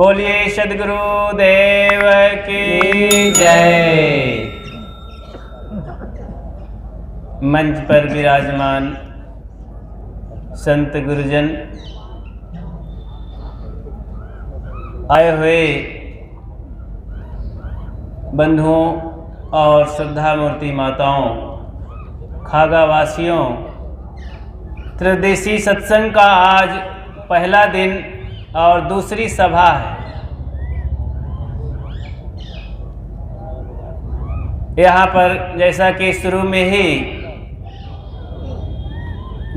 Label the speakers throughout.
Speaker 1: बोलिए सद्गुरु देव की जय। मंच पर विराजमान संत गुरुजन, आए हुए बंधुओं और श्रद्धा मूर्ति माताओं, खागावासियों, त्रिदेशी सत्संग का आज पहला दिन और दूसरी सभा है। यहाँ पर जैसा कि शुरू में ही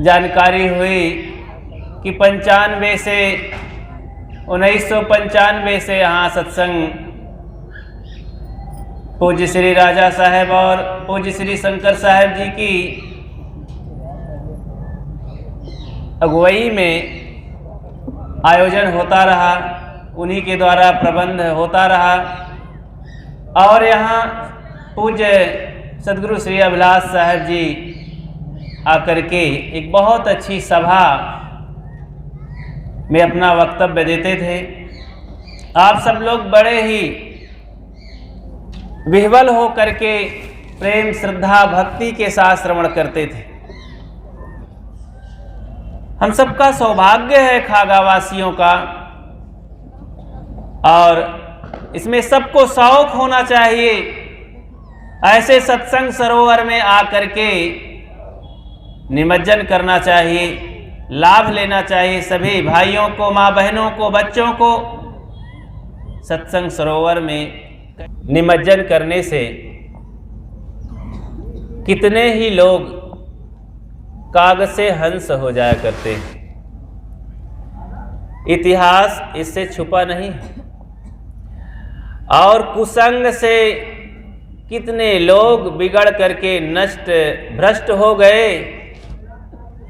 Speaker 1: जानकारी हुई कि 95 से 1995 से यहाँ सत्संग पूज्य श्री राजा साहब और पूज्य श्री शंकर साहब जी की अगुवाई में आयोजन होता रहा, उन्हीं के द्वारा प्रबंध होता रहा। और यहाँ पूज्य सद्गुरु श्री अभिलाष साहब जी आकर के एक बहुत अच्छी सभा में अपना वक्तव्य देते थे। आप सब लोग बड़े ही विह्वल हो करके प्रेम, श्रद्धा, भक्ति के साथ श्रवण करते थे। हम सबका सौभाग्य है खागावासियों का, और इसमें सबको शौक होना चाहिए ऐसे सत्संग सरोवर में आकर के निमज्जन करना चाहिए, लाभ लेना चाहिए। सभी भाइयों को, माँ बहनों को, बच्चों को सत्संग सरोवर में निमज्जन करने से कितने ही लोग कागज से हंस हो जाया करते हैं। इतिहास इससे छुपा नहीं है, और कुसंग से कितने लोग बिगड़ करके नष्ट भ्रष्ट हो गए,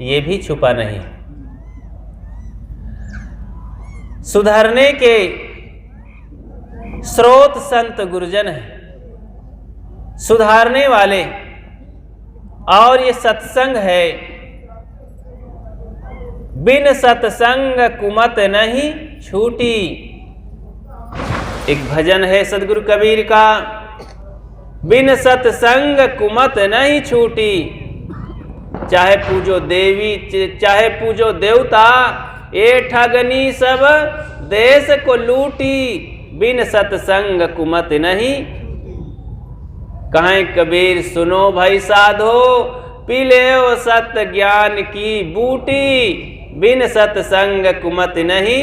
Speaker 1: ये भी छुपा नहीं। सुधरने के स्रोत संत गुरुजन हैं, सुधारने वाले, और ये सत्संग है। बिन सत्संग कुमत नहीं छूटी, एक भजन है सदगुरु कबीर का। बिन सत्संग कुमत नहीं छूटी, चाहे पूजो देवी चाहे पूजो देवता, ये ठगनी सब देश को लूटी। बिन सत्संग कुमत नहीं, कहें कबीर सुनो भाई साधो, पी ले सत्य ज्ञान की बूटी। बिन सत्संग कुमत नहीं।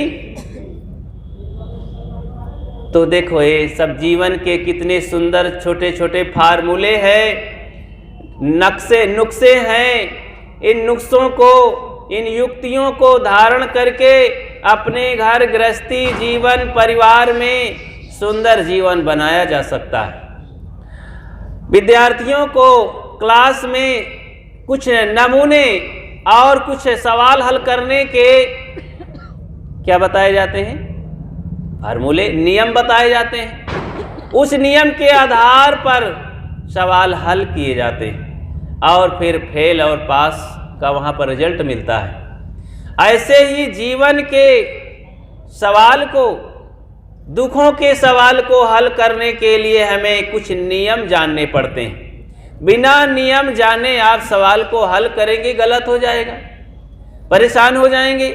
Speaker 1: तो देखो ये सब जीवन के कितने सुंदर छोटे छोटे फार्मूले हैं, नुक्से हैं। इन नुक्सों को, इन युक्तियों को धारण करके अपने घर गृहस्थी जीवन, परिवार में सुंदर जीवन बनाया जा सकता है। विद्यार्थियों को क्लास में कुछ नमूने और कुछ सवाल हल करने के क्या बताए जाते हैं? फार्मूले, नियम बताए जाते हैं। उस नियम के आधार पर सवाल हल किए जाते हैं, और फिर फेल और पास का वहाँ पर रिजल्ट मिलता है। ऐसे ही जीवन के सवाल को, दुखों के सवाल को हल करने के लिए हमें कुछ नियम जानने पड़ते हैं। बिना नियम जाने आप सवाल को हल करेंगे, गलत हो जाएगा, परेशान हो जाएंगे।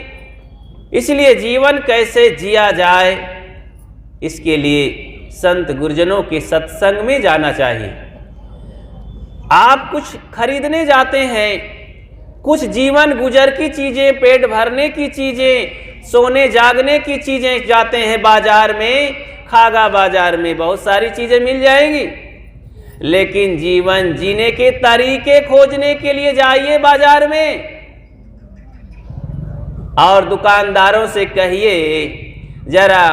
Speaker 1: इसलिए जीवन कैसे जिया जाए, इसके लिए संत गुरुजनों के सत्संग में जाना चाहिए। आप कुछ खरीदने जाते हैं, कुछ जीवन गुजर की चीजें, पेट भरने की चीजें, सोने जागने की चीजें जाते हैं बाजार में, खागा बाजार में बहुत सारी चीजें मिल जाएंगी। लेकिन जीवन जीने के तरीके खोजने के लिए जाइए बाजार में, और दुकानदारों से कहिए जरा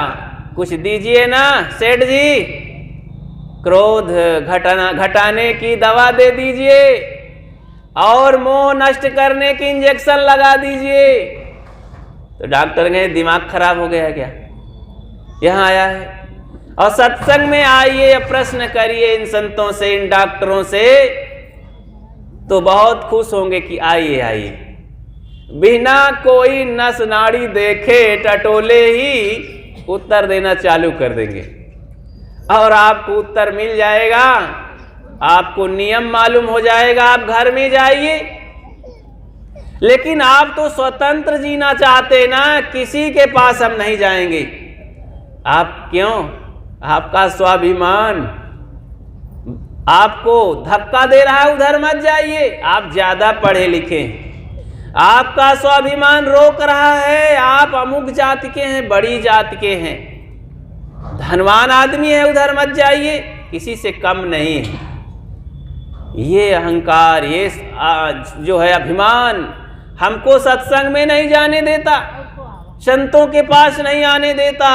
Speaker 1: कुछ दीजिए ना सेठ जी, क्रोध घटाने की दवा दे दीजिए, और मोह नष्ट करने की इंजेक्शन लगा दीजिए। तो डॉक्टर कहे दिमाग खराब हो गया क्या? यहाँ आया है। और सत्संग में आइए, प्रश्न करिए इन संतों से, इन डॉक्टरों से, तो बहुत खुश होंगे कि आइए आइए। बिना कोई नस नाड़ी देखे टटोले ही उत्तर देना चालू कर देंगे और आपको उत्तर मिल जाएगा, आपको नियम मालूम हो जाएगा, आप घर में जाइए। लेकिन आप तो स्वतंत्र जीना चाहते ना, किसी के पास हम नहीं जाएंगे। आप क्यों? आपका स्वाभिमान आपको धक्का दे रहा है, उधर मत जाइए। आप ज्यादा पढ़े लिखे हैं, आपका स्वाभिमान रोक रहा है, आप अमुक जाति के हैं, बड़ी जाति के हैं, धनवान आदमी है, उधर मत जाइए, किसी से कम नहीं है। ये अहंकार, ये जो है अभिमान हमको सत्संग में नहीं जाने देता, संतों के पास नहीं आने देता,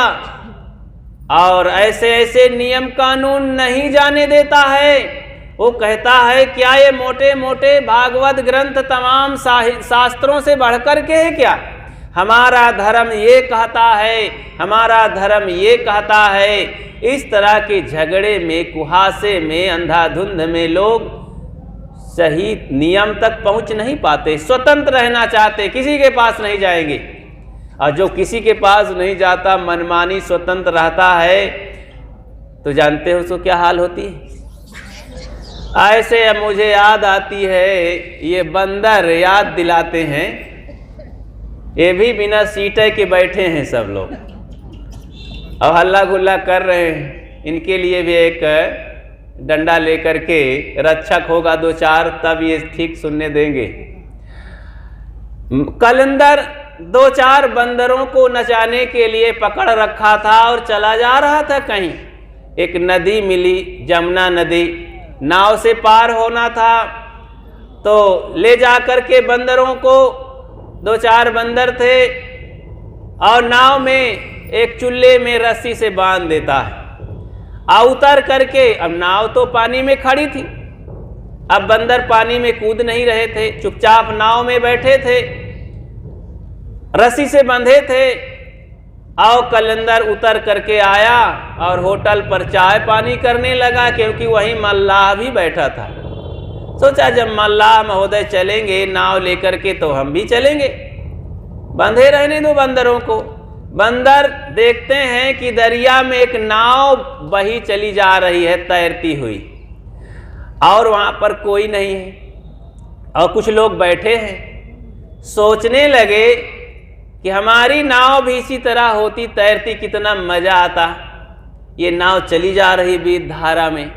Speaker 1: और ऐसे ऐसे नियम कानून नहीं जाने देता है। वो कहता है क्या ये मोटे मोटे भागवत ग्रंथ तमाम शास्त्रों से बढ़कर के है क्या? हमारा धर्म ये कहता है, हमारा धर्म ये कहता है। इस तरह के झगड़े में, कुहासे में, अंधाधुंध में लोग सही नियम तक पहुंच नहीं पाते, स्वतंत्र रहना चाहते, किसी के पास नहीं जाएंगे। और जो किसी के पास नहीं जाता, मनमानी स्वतंत्र रहता है, तो जानते हो उसको क्या हाल होती है? ऐसे मुझे याद आती है, ये बंदर याद दिलाते हैं, ये भी बिना सीटे के बैठे हैं सब लोग और हल्ला गुल्ला कर रहे हैं। इनके लिए भी एक डंडा लेकर के रक्षक होगा दो चार, तब ये ठीक सुनने देंगे। कलंदर दो चार बंदरों को नचाने के लिए पकड़ रखा था और चला जा रहा था कहीं। एक नदी मिली, जमुना नदी, नाव से पार होना था, तो ले जाकर के बंदरों को, दो चार बंदर थे, और नाव में एक चुल्ले में रस्सी से बांध देता है। उतर करके, अब नाव तो पानी में खड़ी थी, अब बंदर पानी में कूद नहीं रहे थे, चुपचाप नाव में बैठे थे, रस्सी से बंधे थे। और कलंदर उतर करके आया और होटल पर चाय पानी करने लगा, क्योंकि वहीं मल्लाह भी बैठा था। सोचा जब मल्लाह महोदय चलेंगे नाव लेकर के तो हम भी चलेंगे, बंधे रहने दो बंदरों को। बंदर देखते हैं कि दरिया में एक नाव बही चली जा रही है तैरती हुई, और वहां पर कोई नहीं है, और कुछ लोग बैठे हैं। सोचने लगे कि हमारी नाव भी इसी तरह होती, तैरती, कितना मजा आता। ये नाव चली जा रही बीच धारा में,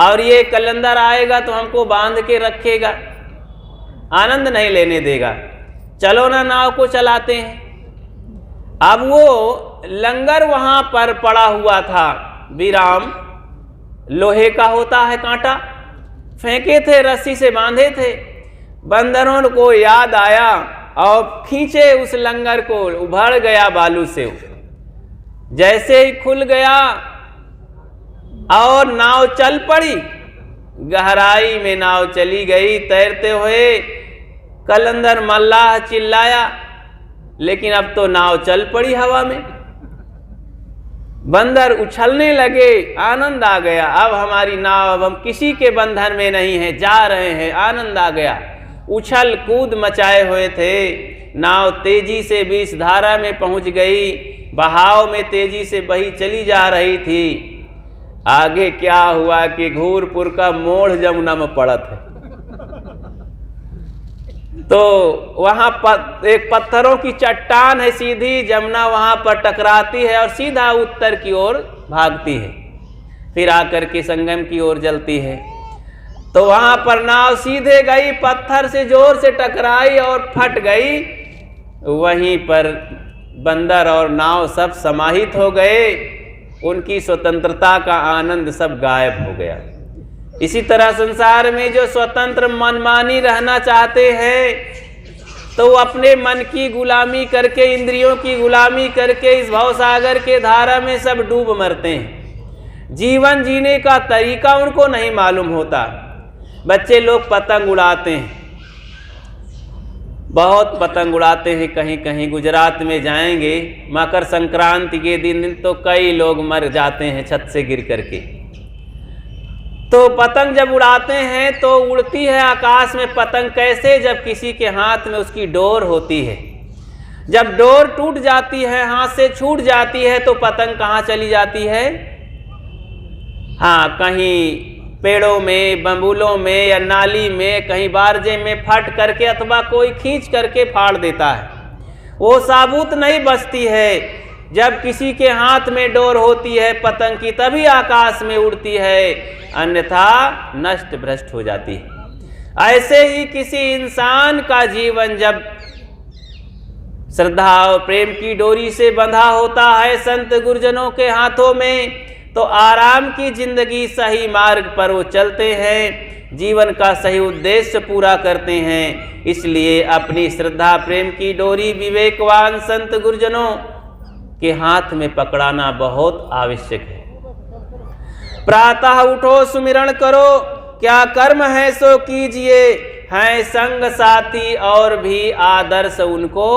Speaker 1: और ये कलंदर आएगा तो हमको बांध के रखेगा, आनंद नहीं लेने देगा। चलो ना नाव को चलाते हैं। अब वो लंगर वहां पर पड़ा हुआ था, विराम, लोहे का होता है कांटा, फेंके थे, रस्सी से बांधे थे। बंदरों को याद आया और खींचे उस लंगर को, उभड़ गया बालू से। जैसे ही खुल गया और नाव चल पड़ी, गहराई में नाव चली गई तैरते हुए। कलंदर मल्लाह चिल्लाया, लेकिन अब तो नाव चल पड़ी हवा में। बंदर उछलने लगे, आनंद आ गया, अब हमारी नाव, अब हम किसी के बंधन में नहीं है, जा रहे हैं, आनंद आ गया। उछल कूद मचाए हुए थे, नाव तेजी से बीच धारा में पहुंच गई, बहाव में तेजी से बही चली जा रही थी। आगे क्या हुआ कि घूरपुर का मोड़ जमुना में पड़त है, तो वहां पर एक पत्थरों की चट्टान है सीधी, जमुना वहां पर टकराती है और सीधा उत्तर की ओर भागती है, फिर आकर के संगम की ओर जलती है। तो वहां पर नाव सीधे गई, पत्थर से जोर से टकराई और फट गई। वहीं पर बंदर और नाव सब समाहित हो गए, उनकी स्वतंत्रता का आनंद सब गायब हो गया। इसी तरह संसार में जो स्वतंत्र मनमानी रहना चाहते हैं, तो वो अपने मन की गुलामी करके, इंद्रियों की गुलामी करके इस भवसागर के धारा में सब डूब मरते हैं। जीवन जीने का तरीका उनको नहीं मालूम होता। बच्चे लोग पतंग उड़ाते हैं, बहुत पतंग उड़ाते हैं। कहीं कहीं गुजरात में जाएंगे, मकर संक्रांति के दिन तो कई लोग मर जाते हैं छत से गिर करके। तो पतंग जब उड़ाते हैं तो उड़ती है आकाश में पतंग कैसे, जब किसी के हाथ में उसकी डोर होती है। जब डोर टूट जाती है, हाथ से छूट जाती है, तो पतंग कहाँ चली जाती है? हाँ, कहीं पेड़ों में, बबूलों में या नाली में, कहीं बारजे में फट करके अथवा कोई खींच करके फाड़ देता है। वो साबुत नहीं बचती है। जब किसी के हाथ में डोर होती है पतंग की, तभी आकाश में उड़ती है, अन्यथा नष्ट भ्रष्ट हो जाती है। ऐसे ही किसी इंसान का जीवन जब श्रद्धा और प्रेम की डोरी से बंधा होता है संत गुरुजनों के हाथों में, तो आराम की जिंदगी, सही मार्ग पर वो चलते हैं, जीवन का सही उद्देश्य पूरा करते हैं। इसलिए अपनी श्रद्धा प्रेम की डोरी विवेकवान संत गुरुजनों के हाथ में पकड़ाना बहुत आवश्यक है। प्रातः उठो सुमिरन करो, क्या कर्म है सो कीजिए, हैं संग साथी और भी आदर्श उनको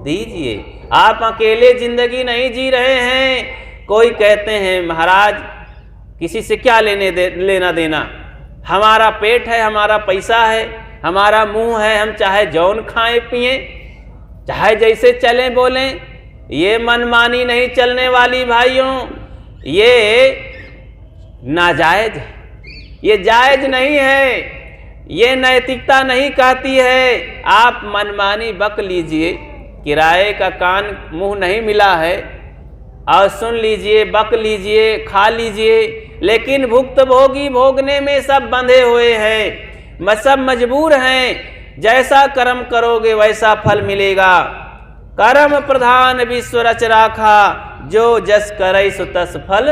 Speaker 1: दीजिए। आप अकेले जिंदगी नहीं जी रहे हैं। कोई कहते हैं महाराज किसी से क्या लेना देना, हमारा पेट है, हमारा पैसा है, हमारा मुंह है, हम चाहे जौन खाएं पिएं, चाहे जैसे चलें बोलें। ये मनमानी नहीं चलने वाली भाइयों, ये नाजायज है, ये जायज नहीं है, ये नैतिकता नहीं कहती है। आप मनमानी बक लीजिए, किराए का कान मुंह नहीं मिला है, और सुन लीजिए, बक लीजिए, खा लीजिए, लेकिन भुक्त भोगी भोगने में सब बंधे हुए हैं, सब मजबूर हैं। जैसा कर्म करोगे वैसा फल मिलेगा। कर्म प्रधान विश्व रच राखा, जो जस करे सो तस फल।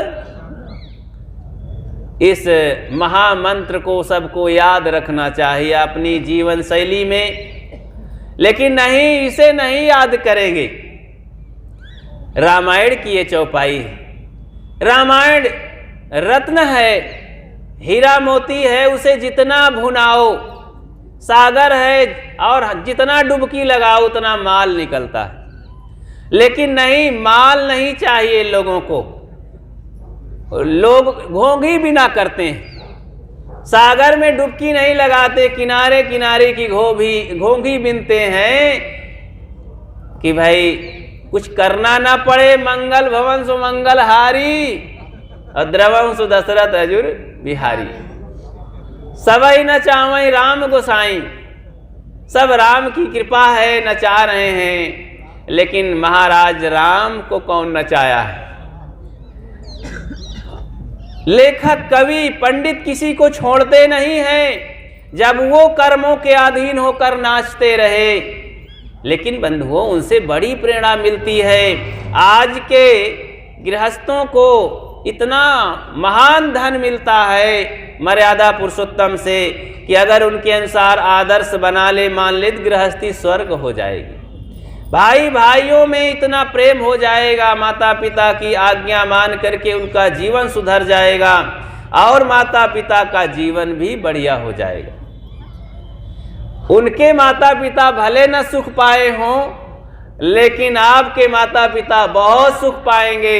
Speaker 1: इस महामंत्र को सबको याद रखना चाहिए अपनी जीवन शैली में, लेकिन नहीं, इसे नहीं याद करेंगे। रामायण की ये चौपाई है। रामायण रत्न है, हीरा मोती है, उसे जितना भुनाओ सागर है, और जितना डुबकी लगाओ उतना माल निकलता है। लेकिन नहीं, माल नहीं चाहिए लोगों को। लोग घोंघी भी ना करते हैं, सागर में डुबकी नहीं लगाते, किनारे किनारे की घोंघी बिनते हैं कि भाई कुछ करना ना पड़े। मंगल भवन सुमंगल हारी, द्रवं सु दशरथ अजुर बिहारी। सबई नचावई राम गोसाई, सब राम की कृपा है, नचा रहे हैं। लेकिन महाराज राम को कौन नचाया है? लेखक कवि पंडित किसी को छोड़ते नहीं हैं, जब वो कर्मों के अधीन होकर नाचते रहे। लेकिन बंधुओं, उनसे बड़ी प्रेरणा मिलती है। आज के गृहस्थों को इतना महान धन मिलता है मर्यादा पुरुषोत्तम से कि अगर उनके अनुसार आदर्श बना ले, मान ले, गृहस्थी स्वर्ग हो जाएगी। भाई भाइयों में इतना प्रेम हो जाएगा, माता पिता की आज्ञा मान करके उनका जीवन सुधर जाएगा, और माता पिता का जीवन भी बढ़िया हो जाएगा। उनके माता पिता भले न सुख पाए हों, लेकिन आपके माता पिता बहुत सुख पाएंगे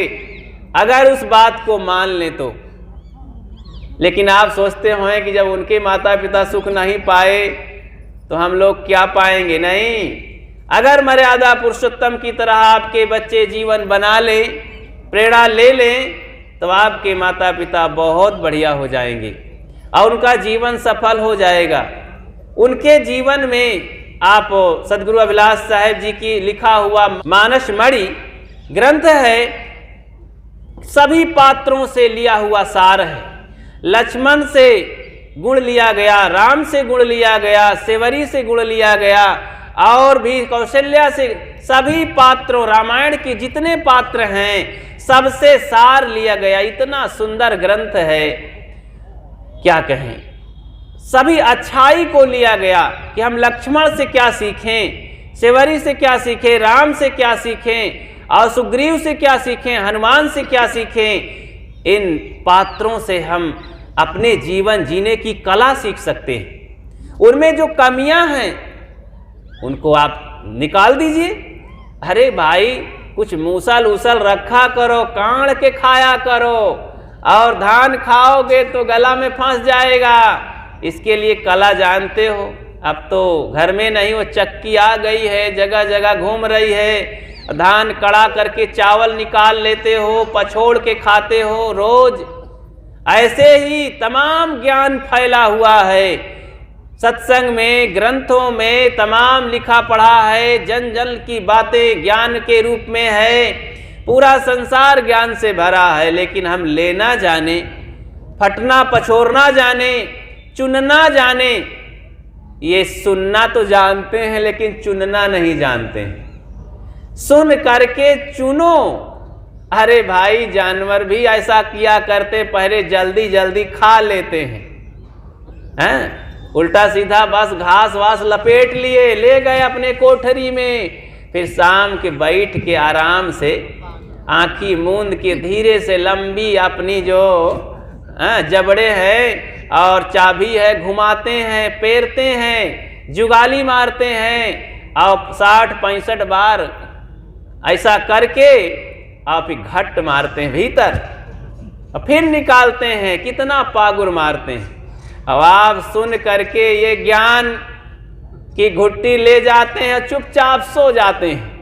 Speaker 1: अगर उस बात को मान लें तो। लेकिन आप सोचते होंगे कि जब उनके माता पिता सुख नहीं पाए तो हम लोग क्या पाएंगे? नहीं, अगर मर्यादा पुरुषोत्तम की तरह आपके बच्चे जीवन बना ले, प्रेरणा ले लें, तो आपके माता पिता बहुत बढ़िया हो जाएंगे और उनका जीवन सफल हो जाएगा। उनके जीवन में आप सदगुरु अभिलाष साहेब जी की लिखा हुआ मानस मणि ग्रंथ है, सभी पात्रों से लिया हुआ सार है। लक्ष्मण से गुण लिया गया, राम से गुण लिया गया, सेवरी से गुण लिया गया, और भी कौशल्या से, सभी पात्रों, रामायण के जितने पात्र हैं सबसे सार लिया गया। इतना सुंदर ग्रंथ है, क्या कहें। सभी अच्छाई को लिया गया कि हम लक्ष्मण से क्या सीखें, सेवरी से क्या सीखें, राम से क्या सीखें, और सुग्रीव से क्या सीखें, हनुमान से क्या सीखें। इन पात्रों से हम अपने जीवन जीने की कला सीख सकते हैं। उनमें जो कमियां हैं उनको आप निकाल दीजिए। अरे भाई, कुछ मूसल उसल रखा करो, काढ़ के खाया करो, और धान खाओगे तो गला में फंस जाएगा। इसके लिए कला जानते हो, अब तो घर में नहीं, वो चक्की आ गई है, जगह जगह घूम रही है। धान कड़ा करके चावल निकाल लेते हो, पछोड़ के खाते हो रोज। ऐसे ही तमाम ज्ञान फैला हुआ है, सत्संग में, ग्रंथों में तमाम लिखा पढ़ा है। जन जन की बातें ज्ञान के रूप में है, पूरा संसार ज्ञान से भरा है। लेकिन हम लेना जाने, फटना पछोड़ना जाने, चुनना जाने। ये सुनना तो जानते हैं लेकिन चुनना नहीं जानते हैं। सुन करके चुनो। अरे भाई, जानवर भी ऐसा किया करते, पहले जल्दी जल्दी खा लेते हैं, उल्टा सीधा बस घास वास लपेट लिए, ले गए अपने कोठरी में। फिर शाम के बैठ के आराम से आँखी मूंद के धीरे से लंबी अपनी जो जबड़े है और चाबी है घुमाते हैं, पेरते हैं, जुगाली मारते हैं और 60-65 बार ऐसा करके आप घट मारते हैं भीतर और फिर निकालते हैं। कितना पागुर मारते हैं। अब आप सुन करके ये ज्ञान की घुट्टी ले जाते हैं, चुपचाप सो जाते हैं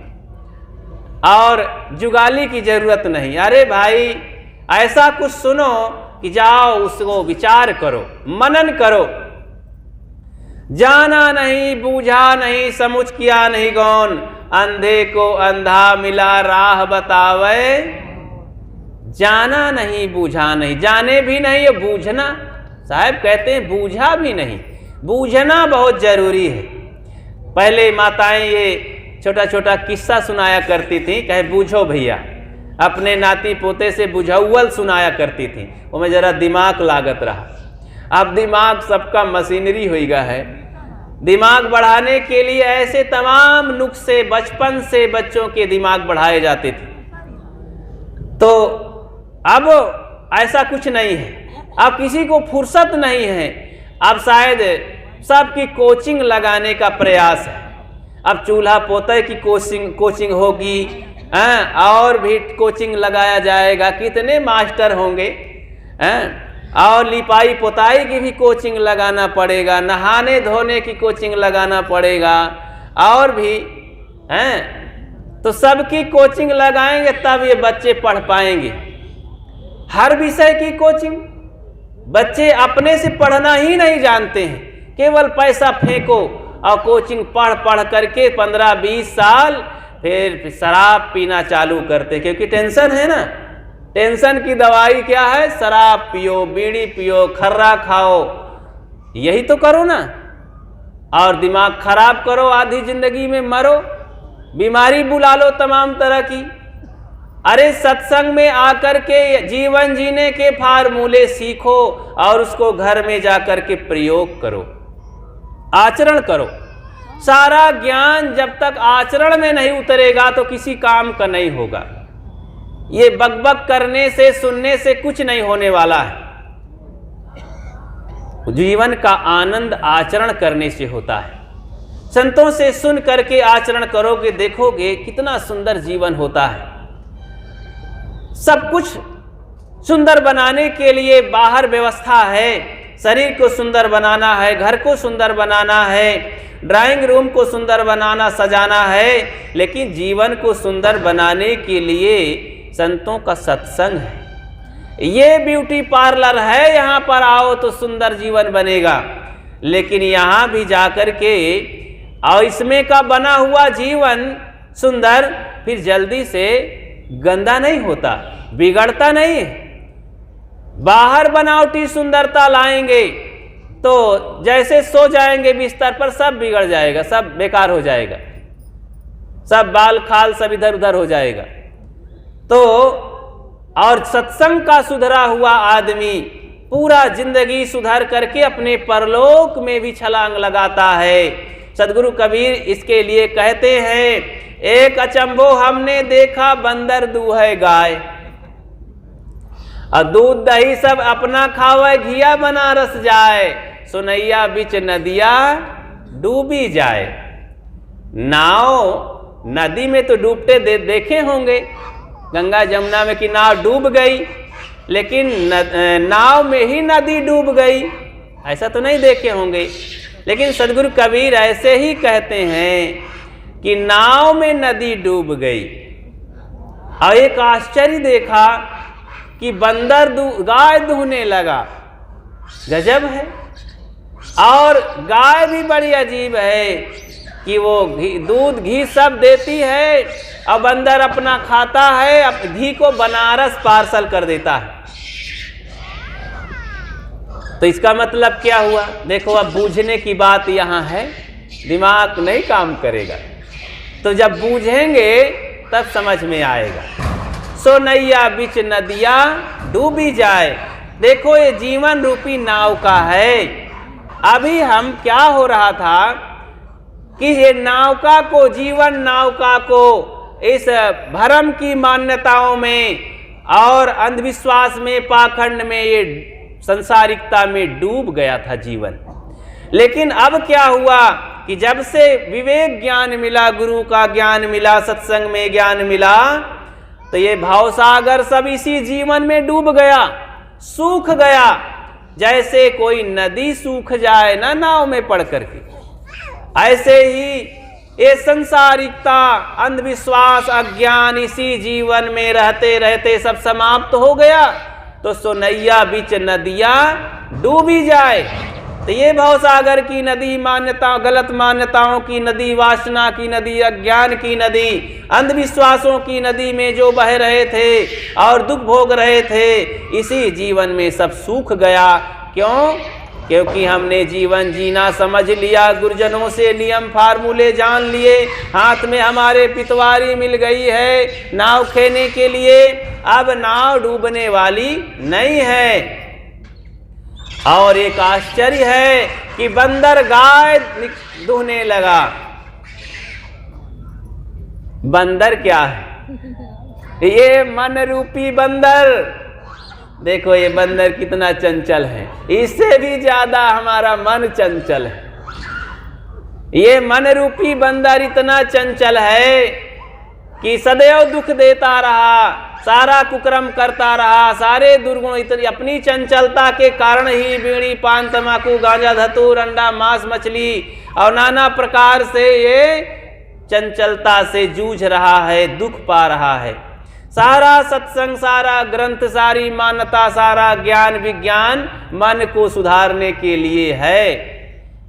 Speaker 1: और जुगाली की जरूरत नहीं। अरे भाई, ऐसा कुछ सुनो कि जाओ उसको विचार करो, मनन करो। जाना नहीं, बूझा नहीं, समझ किया नहीं गौन, अंधे को अंधा मिला राह बतावे। जाना नहीं, बूझा नहीं, जाने भी नहीं, ये बूझना। साहब कहते हैं बूझा भी नहीं, बूझना बहुत जरूरी है। पहले माताएं ये छोटा छोटा किस्सा सुनाया करती थी, कहे बूझो भैया। अपने नाती पोते से बुझाउल सुनाया करती थी, वो में जरा दिमाग लागत रहा। अब दिमाग सबका मशीनरी हो गया है। दिमाग बढ़ाने के लिए ऐसे तमाम नुस्खे बचपन से बच्चों के दिमाग बढ़ाए जाते थे। तो अब ऐसा कुछ नहीं है, अब किसी को फुर्सत नहीं है। अब शायद सबकी कोचिंग लगाने का प्रयास है। अब चूल्हा पोते की कोचिंग होगी, और भी कोचिंग लगाया जाएगा। कितने मास्टर होंगे, और लिपाई पोताई की भी कोचिंग लगाना पड़ेगा, नहाने धोने की कोचिंग लगाना पड़ेगा, और भी तो सबकी कोचिंग लगाएंगे तब ये बच्चे पढ़ पाएंगे। हर विषय की कोचिंग। बच्चे अपने से पढ़ना ही नहीं जानते हैं, केवल पैसा फेंको और कोचिंग पढ़ पढ़ करके 15-20 साल फिर शराब पीना चालू करते, क्योंकि टेंशन है ना। टेंशन की दवाई क्या है? शराब पियो, बीड़ी पियो, खर्रा खाओ, यही तो करो ना। और दिमाग खराब करो, आधी जिंदगी में मरो, बीमारी बुला लो तमाम तरह की। अरे सत्संग में आकर के जीवन जीने के फार्मूले सीखो और उसको घर में जाकर के प्रयोग करो, आचरण करो। सारा ज्ञान जब तक आचरण में नहीं उतरेगा तो किसी काम का नहीं होगा। ये बकबक करने से, सुनने से कुछ नहीं होने वाला है। जीवन का आनंद आचरण करने से होता है। संतों से सुन करके आचरण करोगे, देखोगे कितना सुंदर जीवन होता है। सब कुछ सुंदर बनाने के लिए बाहर व्यवस्था है। शरीर को सुंदर बनाना है, घर को सुंदर बनाना है, ड्राइंग रूम को सुंदर बनाना, सजाना है। लेकिन जीवन को सुंदर बनाने के लिए संतों का सत्संग है। ये ब्यूटी पार्लर है, यहाँ पर आओ तो सुंदर जीवन बनेगा। लेकिन यहाँ भी जाकर के और इसमें का बना हुआ जीवन सुंदर फिर जल्दी से गंदा नहीं होता, बिगड़ता नहीं है। बाहर बनावटी सुंदरता लाएंगे तो जैसे सो जाएंगे बिस्तर पर सब बिगड़ जाएगा, सब बेकार हो जाएगा, सब बाल खाल सब इधर उधर हो जाएगा। तो और सत्संग का सुधरा हुआ आदमी पूरा जिंदगी सुधर करके अपने परलोक में भी छलांग लगाता है। सदगुरु कबीर इसके लिए कहते हैं, एक अचंभो हमने देखा बंदर दूहे गाय, और दूध दही सब अपना खावे घिया बनारस जाए, सुनैया बिच नदिया डूबी जाए। नाव नदी में तो डूबते देखे होंगे, गंगा जमुना में कि नाव डूब गई, लेकिन नाव में ही नदी डूब गई, ऐसा तो नहीं देखे होंगे। लेकिन सदगुरु कबीर ऐसे ही कहते हैं कि नाव में नदी डूब गई और एक आश्चर्य देखा कि बंदर गाय दूहने लगा। गजब है। और गाय भी बड़ी अजीब है कि वो दूध घी सब देती है और बंदर अपना खाता है, अब घी को बनारस पार्सल कर देता है। तो इसका मतलब क्या हुआ? देखो, अब बूझने की बात यहाँ है, दिमाग नहीं काम करेगा। तो जब बूझेंगे तब समझ में आएगा। सो नैया बिच नदिया डूबी जाए। देखो, ये जीवन रूपी नाव का है। अभी हम क्या हो रहा था कि ये नावका को, जीवन नावका को इस भ्रम की मान्यताओं में और अंधविश्वास में, पाखंड में, ये संसारिकता में डूब गया था जीवन। लेकिन अब क्या हुआ कि जब से विवेक ज्ञान मिला, गुरु का ज्ञान मिला, सत्संग में ज्ञान मिला, तो ये भावसागर सब इसी जीवन में डूब गया, सूख गया। जैसे कोई नदी सूख जाए ना नाव में पड़ करके, ऐसे ही ये संसारिकता, अंधविश्वास, अज्ञान इसी जीवन में रहते रहते सब समाप्त हो गया। तो सोनैया बीच नदिया डूबी जाए। तो ये भवसागर की नदी, मान्यता, गलत मान्यताओं की नदी, वासना की नदी, अज्ञान की नदी, अंधविश्वासों की नदी में जो बह रहे थे और दुख भोग रहे थे, इसी जीवन में सब सूख गया। क्यों? क्योंकि हमने जीवन जीना समझ लिया, गुरुजनों से नियम फार्मूले जान लिए, हाथ में हमारे पितवारी मिल गई है नाव खेने के लिए। अब नाव डूबने वाली नहीं है। और एक आश्चर्य है कि बंदर गाय दूहने लगा। बंदर क्या है? ये मन रूपी बंदर। देखो, ये बंदर कितना चंचल है, इससे भी ज्यादा हमारा मन चंचल है। ये मन रूपी बंदर इतना चंचल है कि सदैव दुख देता रहा, सारा कुकर्म करता रहा, सारे दुर्गुण इतनी अपनी चंचलता के कारण ही बीड़ी, पान, तंबाकू, गांजा, धतूर, अंडा, मांस, मछली और नाना प्रकार से ये चंचलता से जूझ रहा है, दुख पा रहा है। सारा सत्संग, सारा ग्रंथ, सारी मान्यता, सारा ज्ञान विज्ञान मन को सुधारने के लिए है।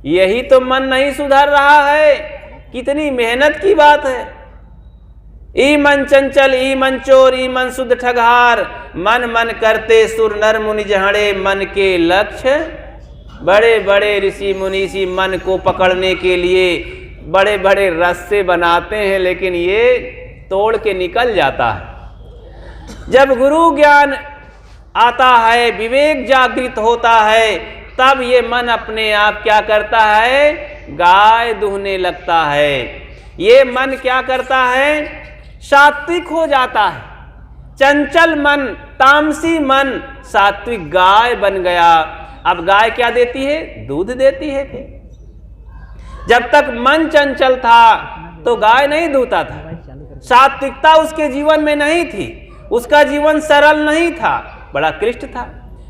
Speaker 1: यही तो मन नहीं सुधर रहा है। कितनी मेहनत की बात है। ई मन चंचल, ई मन चोर, ई मन शुद्ध ठगहार, मन मन करते सुर नर मुनि जहड़े। मन के लक्ष्य बड़े बड़े ऋषि मुनीषी मन को पकड़ने के लिए बड़े बड़े रास्ते बनाते हैं, लेकिन ये तोड़ के निकल जाता है। जब गुरु ज्ञान आता है, विवेक जागृत होता है, तब ये मन अपने आप क्या करता है? गाय दूहने लगता है। ये मन क्या करता है? सात्विक हो जाता है। चंचल मन, तामसी मन सात्विक गाय बन गया। अब गाय क्या देती है? दूध देती है। फिर जब तक मन चंचल था तो गाय नहीं दूहता था, सात्विकता उसके जीवन में नहीं थी, उसका जीवन सरल नहीं था, बड़ा क्लिष्ट था।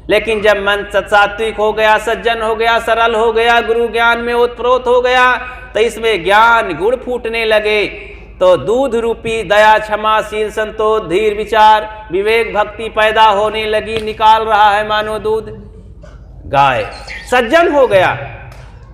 Speaker 1: लेकिन जब मन सात्विक हो गया, सज्जन हो गया, सरल हो गया, गुरु ज्ञान में ओतप्रोत हो गया, तो इसमें ज्ञान गुण फूटने लगे। तो दूध रूपी दया, क्षमा, शील, संतोष, धीर, विचार, विवेक, भक्ति पैदा होने लगी। निकाल रहा है मानो दूध। गाय सज्जन हो गया।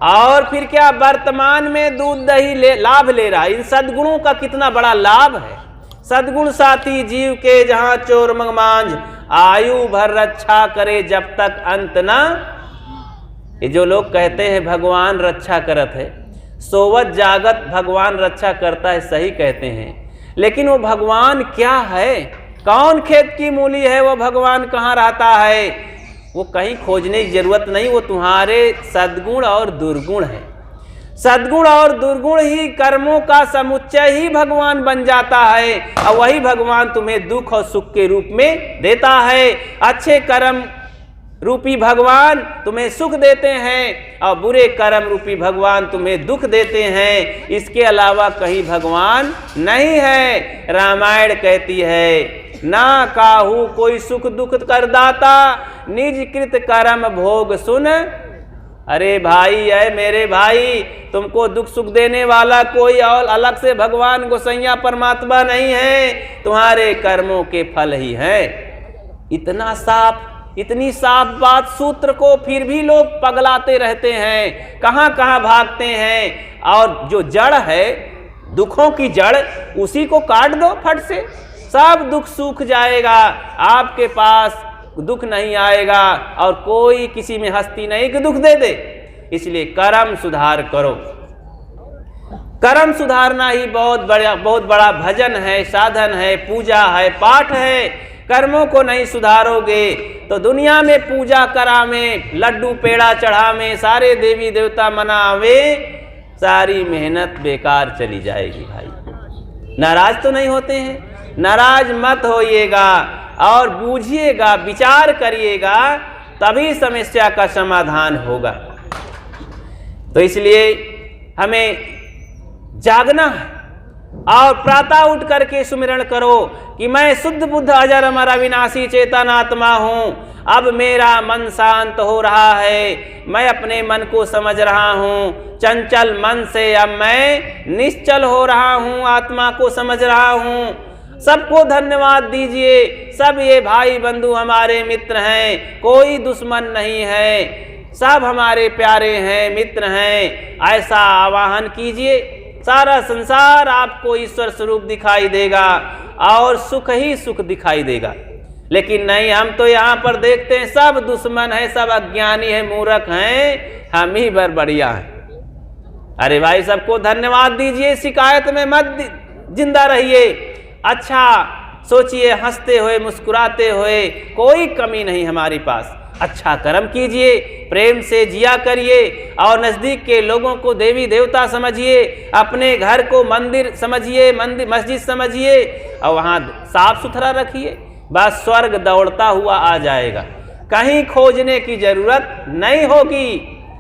Speaker 1: और फिर क्या? वर्तमान में दूध दही लाभ ले रहा है। इन सद्गुणों का कितना बड़ा लाभ है। सद्गुण साथी जीव के जहां चोर मंगमांझ, आयु भर रक्षा करे जब तक अंत न। ये जो लोग कहते हैं भगवान रक्षा करत है, सोवत जागत भगवान रक्षा करता है, सही कहते हैं। लेकिन वो भगवान क्या है? कौन खेत की मूली है? वो भगवान कहाँ रहता है? वो कहीं खोजने की जरूरत नहीं। वो तुम्हारे सद्गुण और दुर्गुण है। सद्गुण और दुर्गुण ही कर्मों का समुच्चय ही भगवान बन जाता है, और वही भगवान तुम्हें दुख और सुख के रूप में देता है। अच्छे कर्म रूपी भगवान तुम्हें सुख देते हैं और बुरे कर्म रूपी भगवान तुम्हें दुख देते हैं। इसके अलावा कहीं भगवान नहीं है। रामायण कहती है, ना काहू कोई सुख दुख करदाता, निज कृत कर्म भोग सुन अरे भाई है मेरे भाई, तुमको दुख सुख देने वाला कोई और अलग से भगवान गोसैया परमात्मा नहीं है, तुम्हारे कर्मों के फल ही है। इतना साफ, इतनी साफ बात सूत्र को फिर भी लोग पगलाते रहते हैं, कहाँ कहाँ भागते हैं। और जो जड़ है, दुखों की जड़, उसी को काट दो फट से, सब दुख सूख जाएगा, आपके पास दुख नहीं आएगा और कोई किसी में हस्ती नहीं कि दुख दे दे। इसलिए कर्म सुधार करो। कर्म सुधारना ही बहुत बड़ा भजन है, साधन है, पूजा है, पाठ है। कर्मों को नहीं सुधारोगे तो दुनिया में पूजा करावे, लड्डू पेड़ा चढ़ावे, सारे देवी देवता मनावे, सारी मेहनत बेकार चली जाएगी। भाई नाराज तो नहीं होते हैं? नाराज मत होइएगा और बूझिएगा, विचार करिएगा, तभी समस्या का समाधान होगा। तो इसलिए हमें जागना है और प्रातः उठ करके सुमिरन करो कि मैं शुद्ध बुद्ध अजर अमर अविनाशी चेतन आत्मा हूँ। अब मेरा मन शांत हो रहा है, मैं अपने मन को समझ रहा हूँ, चंचल मन से अब मैं निश्चल हो रहा हूँ, आत्मा को समझ रहा हूँ। सबको धन्यवाद दीजिए, सब ये भाई बंधु हमारे मित्र हैं, कोई दुश्मन नहीं है, सब हमारे प्यारे हैं, मित्र हैं। ऐसा आवाहन कीजिए, सारा संसार आपको ईश्वर स्वरूप दिखाई देगा और सुख ही सुख दिखाई देगा। लेकिन नहीं, हम तो यहाँ पर देखते हैं सब दुश्मन है, सब अज्ञानी है, मूर्ख हैं, हम ही बढ़िया हैं। अरे भाई सबको धन्यवाद दीजिए, शिकायत में मत जिंदा रहिए, अच्छा सोचिए, हंसते हुए मुस्कुराते हुए, कोई कमी नहीं हमारे पास। अच्छा कर्म कीजिए, प्रेम से जिया करिए और नज़दीक के लोगों को देवी देवता समझिए, अपने घर को मंदिर समझिए, मस्जिद समझिए और वहाँ साफ सुथरा रखिए, बस स्वर्ग दौड़ता हुआ आ जाएगा। कहीं खोजने की जरूरत नहीं होगी।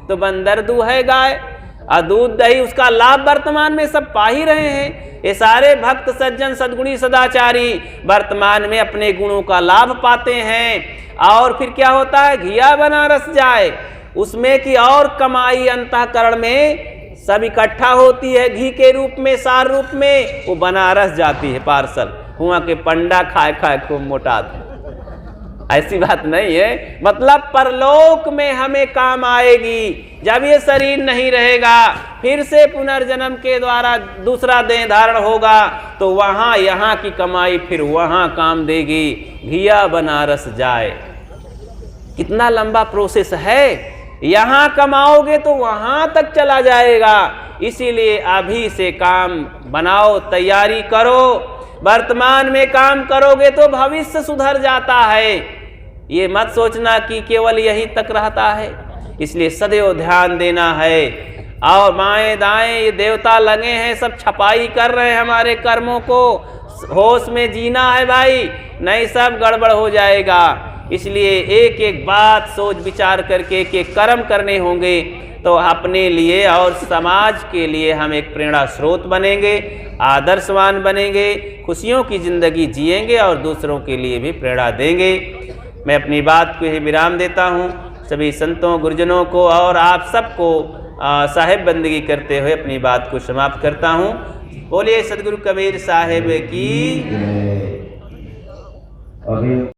Speaker 1: तो बंदर दूहे गाय और दूध दही, उसका लाभ वर्तमान में सब पा ही रहे हैं। ये सारे भक्त सज्जन सद्गुणी सदाचारी वर्तमान में अपने गुणों का लाभ पाते हैं। और फिर क्या होता है, घिया बनारस जाए, उसमें की और कमाई अंतःकरण में सब इकट्ठा होती है, घी के रूप में, सार रूप में, वो बनारस जाती है पार्सल। हुआ के पंडा खाए खाए खूब मोटाते। ऐसी बात नहीं है, मतलब परलोक में हमें काम आएगी। जब ये शरीर नहीं रहेगा, फिर से पुनर्जन्म के द्वारा दूसरा देह धारण होगा, तो वहाँ यहाँ की कमाई फिर वहाँ काम देगी। घिया बनारस जाए, कितना लंबा प्रोसेस है। यहाँ कमाओगे तो वहाँ तक चला जाएगा। इसीलिए अभी से काम बनाओ, तैयारी करो। वर्तमान में काम करोगे तो भविष्य सुधर जाता है। ये मत सोचना कि केवल यहीं तक रहता है। इसलिए सदैव ध्यान देना है। और बाएं दाएं ये देवता लगे हैं, सब छपाई कर रहे हैं हमारे कर्मों को। होश में जीना है भाई, नहीं सब गड़बड़ हो जाएगा। इसलिए एक एक बात सोच विचार करके एक एक कर्म करने होंगे, तो अपने लिए और समाज के लिए हम एक प्रेरणा स्रोत बनेंगे, आदर्शवान बनेंगे, खुशियों की ज़िंदगी जिएंगे और दूसरों के लिए भी प्रेरणा देंगे। मैं अपनी बात को ही विराम देता हूँ। सभी संतों गुरुजनों को और आप सबको साहिब बंदगी करते हुए अपनी बात को समाप्त करता हूँ। बोलिए सदगुरु कबीर साहिब की।